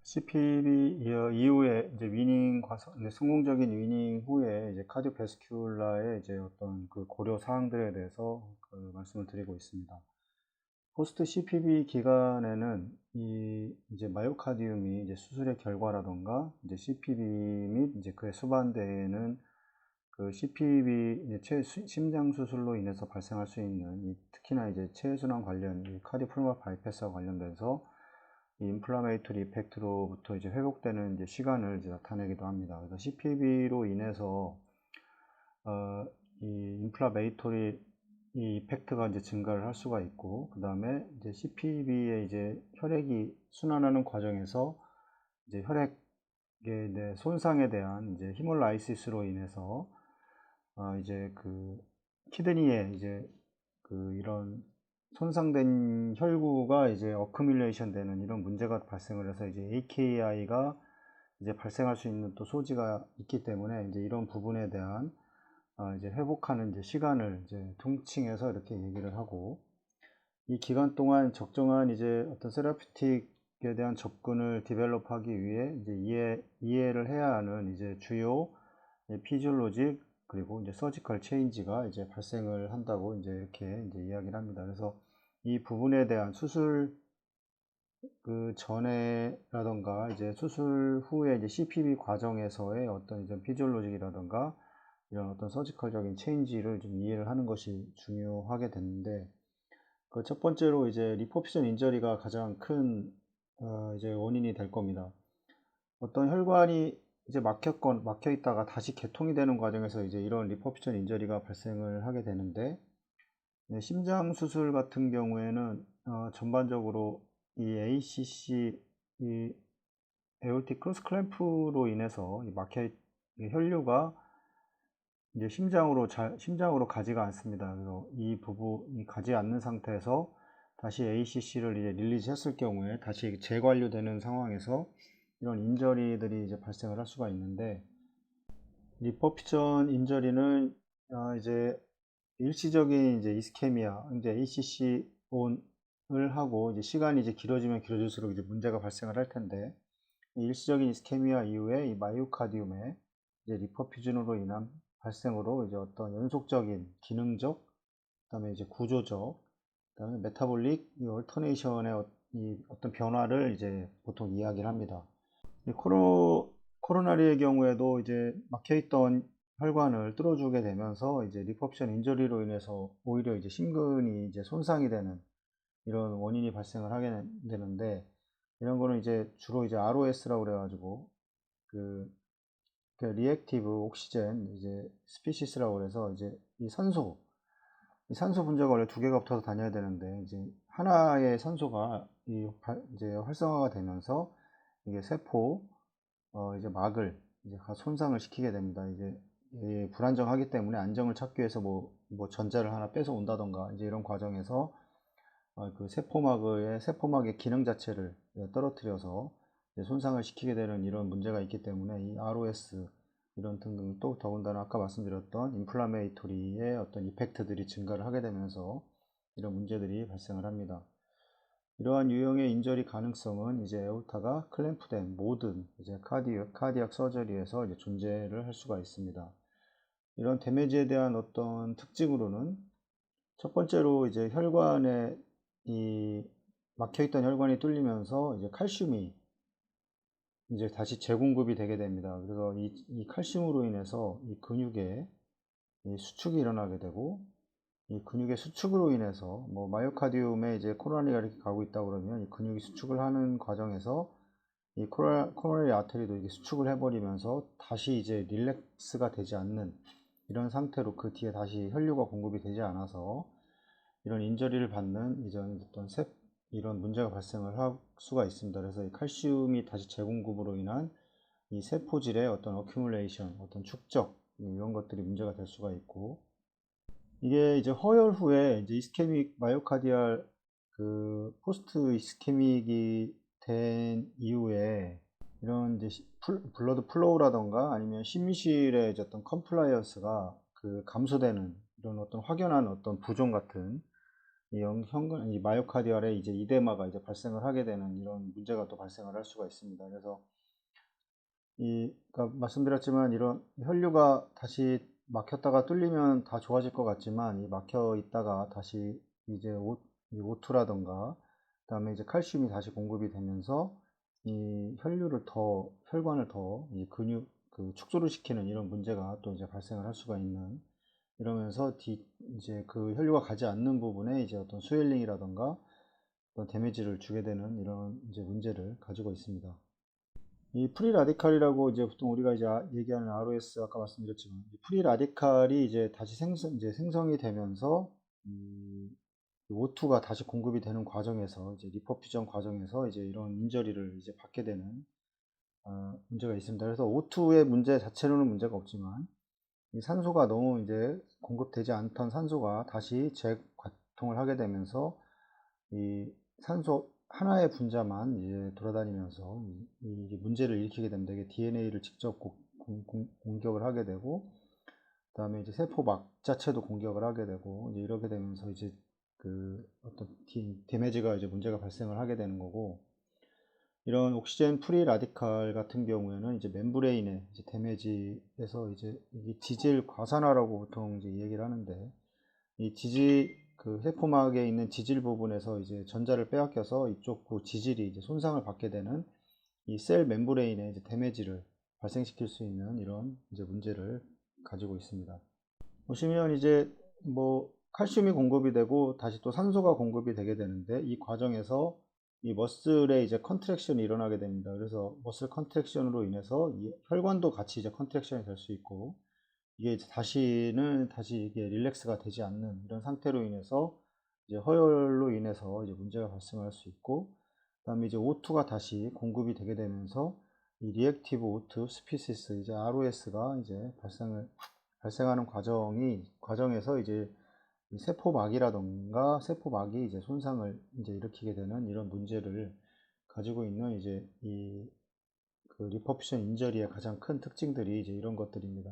CPB 이후에 이제 위닝 이제 성공적인 위닝 후에 이제 카디오베스큘라의 이제 어떤 그 고려 사항들에 대해서 그 말씀을 드리고 있습니다. 포스트 CPB 기간에는 이제 마이오카디움이 이제 수술의 결과라던가 이제 CPB 및 이제 그에 수반되는 그 CPB 이제 심장 수술로 인해서 발생할 수 있는 특히나 이제 체순환 관련 카디오플루마 바이패스와 관련돼서 이 인플라메이토리 이펙트로부터 이제 회복되는 이제 시간을 이제 나타내기도 합니다. 그래서 CPB로 인해서 이 인플라메이토리 이펙트가 이제 증가를 할 수가 있고, 그 다음에 이제 CPB의 이제 혈액이 순환하는 과정에서 이제 혈액의 손상에 대한 이제 히몰라이시스로 인해서 이제 그 키드니에 이제 그 이런 손상된 혈구가 이제 어큐뮬레이션 되는 이런 문제가 발생을 해서 이제 AKI가 이제 발생할 수 있는 또 소지가 있기 때문에 이제 이런 부분에 대한 이제 회복하는 이제 시간을 이제 통칭해서 이렇게 얘기를 하고, 이 기간 동안 적정한 이제 어떤 세라피틱에 대한 접근을 디벨롭하기 위해 이제 이해를 해야 하는 이제 주요 피지올로직 그리고 이제 서지컬 체인지가 이제 발생을 한다고 이제 이렇게 이제 이야기를 합니다. 그래서 이 부분에 대한 수술 그 전에라던가 이제 수술 후에 이제 CPB 과정에서의 어떤 이제 피지올로직이라던가 이런 어떤 서지컬적인 체인지를 좀 이해를 하는 것이 중요하게 되는데, 그 첫 번째로 이제 리포피전 인저리가 가장 큰 이제 원인이 될 겁니다. 어떤 혈관이 이제 막혀 있다가 다시 개통이 되는 과정에서 이제 이런 리퍼피전 인저리가 발생을 하게 되는데, 심장 수술 같은 경우에는 전반적으로 이 ACC 이 에오르틱 크로스 클램프로 인해서 이 혈류가 이제 심장으로 가지가 않습니다. 그래서 이 부분이 가지 않는 상태에서 다시 ACC를 이제 릴리즈 했을 경우에 다시 재관류되는 상황에서 이런 인저리들이 이제 발생을 할 수가 있는데, 리퍼피전 인저리는 이제 일시적인 이제 이스케미아, 이제 ACC 온을 하고 이제 시간이 이제 길어지면 길어질수록 이제 문제가 발생을 할 텐데, 이 일시적인 이스케미아 이후에 이 마이오카디움의 이제 리퍼피전으로 인한 발생으로 이제 어떤 연속적인 기능적, 그다음에 이제 구조적, 그다음에 메타볼릭 이 얼터네이션의 이 어떤 변화를 이제 보통 이야기를 합니다. 이 코로나리의 경우에도 이제 막혀있던 혈관을 뚫어주게 되면서 이제 리퍼션 인저리로 인해서 오히려 이제 심근이 이제 손상이 되는 이런 원인이 발생을 하게 되는데, 이런 거는 이제 주로 이제 ROS라고 그래가지고 그 리액티브 옥시젠 이제 스피시스라고 그래서 이제 이 산소 분자가 원래 두 개가 붙어서 다녀야 되는데, 이제 하나의 산소가 이제 활성화가 되면서 이게 세포 이제 막을 이제 손상을 시키게 됩니다. 이제 불안정하기 때문에 안정을 찾기 위해서 뭐 전자를 하나 뺏어 온다던가 이제 이런 과정에서 그 세포막의 기능 자체를 떨어뜨려서 손상을 시키게 되는 이런 문제가 있기 때문에 이 ROS 이런 등등, 또 더군다나 아까 말씀드렸던 인플라메이토리의 어떤 이펙트들이 증가를 하게 되면서 이런 문제들이 발생을 합니다. 이러한 유형의 인저리 가능성은 이제 에오르타가 클램프된 모든 이제 카디악 서저리에서 이제 존재를 할 수가 있습니다. 이런 데미지에 대한 어떤 특징으로는 첫 번째로 이제 혈관에 이 막혀있던 혈관이 뚫리면서 이제 칼슘이 이제 다시 재공급이 되게 됩니다. 그래서 이 칼슘으로 인해서 이 근육에 이 수축이 일어나게 되고, 이 근육의 수축으로 인해서 뭐 마이오카디움에 이제 코로나리가 이렇게 가고 있다 그러면 이 근육이 수축을 하는 과정에서 이 코로나리 아테리도 이게 수축을 해버리면서 다시 이제 릴렉스가 되지 않는 이런 상태로 그 뒤에 다시 혈류가 공급이 되지 않아서 이런 인저리를 받는 이전 어떤 이런 문제가 발생을 할 수가 있습니다. 그래서 이 칼슘이 다시 재공급으로 인한 이 세포질의 어떤 어큐뮬레이션, 어떤 축적 이런 것들이 문제가 될 수가 있고, 이게 이제 허혈 후에 이제 이스케믹 마이오카디알 그 포스트 이스케믹이 된 이후에 이런 이제 블러드 플로우라던가 아니면 심실의 이제 어떤 컴플라이언스가 그 감소되는 이런 어떤 확연한 어떤 부종 같은 이 마이오카디알에 이제 이데마가 이제 발생을 하게 되는 이런 문제가 또 발생을 할 수가 있습니다. 그래서 그러니까 말씀드렸지만 이런 혈류가 다시 막혔다가 뚫리면 다 좋아질 것 같지만 이 막혀 있다가 다시 이제 O2라던가 그다음에 이제 칼슘이 다시 공급이 되면서 이 혈관을 더 이 근육 축소를 시키는 이런 문제가 또 이제 발생을 할 수가 있는 이러면서 이제 그 혈류가 가지 않는 부분에 이제 어떤 스웰링이라던가 어떤 데미지를 주게 되는 이런 이제 문제를 가지고 있습니다. 이 프리 라디칼이라고 이제 보통 우리가 이제 얘기하는 ROS 아까 말씀드렸지만 이 프리 라디칼이 이제 다시 생성이 되면서 이 O2가 다시 공급이 되는 과정에서 이제 리퍼퓨전 과정에서 이제 이런 인저리를 이제 받게 되는 문제가 있습니다. 그래서 O2의 문제 자체로는 문제가 없지만 이 산소가 너무 이제 공급되지 않던 산소가 다시 재과통을 하게 되면서 이 산소 하나의 분자만 이제 돌아다니면서 이 문제를 일으키게 됩니다. 이게 DNA를 직접 공격을 하게 되고, 그다음에 이제 세포막 자체도 공격을 하게 되고, 이제 이렇게 되면서 이제 어떤 데미지가 이제 문제가 발생을 하게 되는 거고, 이런 옥시젠 프리 라디칼 같은 경우에는 이제 멤브레인의 이제 데미지에서 이제 이 지질 과산화라고 보통 이제 얘기를 하는데, 이 세포막에 있는 지질 부분에서 이제 전자를 빼앗겨서 이쪽 지질이 이제 손상을 받게 되는 이 셀 멤브레인에 이제 데미지를 발생시킬 수 있는 이런 이제 문제를 가지고 있습니다. 보시면 이제 뭐 칼슘이 공급이 되고 다시 또 산소가 공급이 되게 되는데 이 과정에서 이 머슬에 이제 컨트랙션이 일어나게 됩니다. 그래서 머슬 컨트랙션으로 인해서 이 혈관도 같이 이제 컨트랙션이 될 수 있고 이게 이제 다시 이게 릴렉스가 되지 않는 이런 상태로 인해서 이제 허혈로 인해서 이제 문제가 발생할 수 있고 그다음에 이제 O2가 다시 공급이 되게 되면서 이 리액티브 O2 스피시스 이제 ROS가 이제 발생하는 과정에서 이제 이 세포막이라던가 세포막이 이제 손상을 이제 일으키게 되는 이런 문제를 가지고 있는 이제 리퍼퓨션 인저리의 가장 큰 특징들이 이제 이런 것들입니다.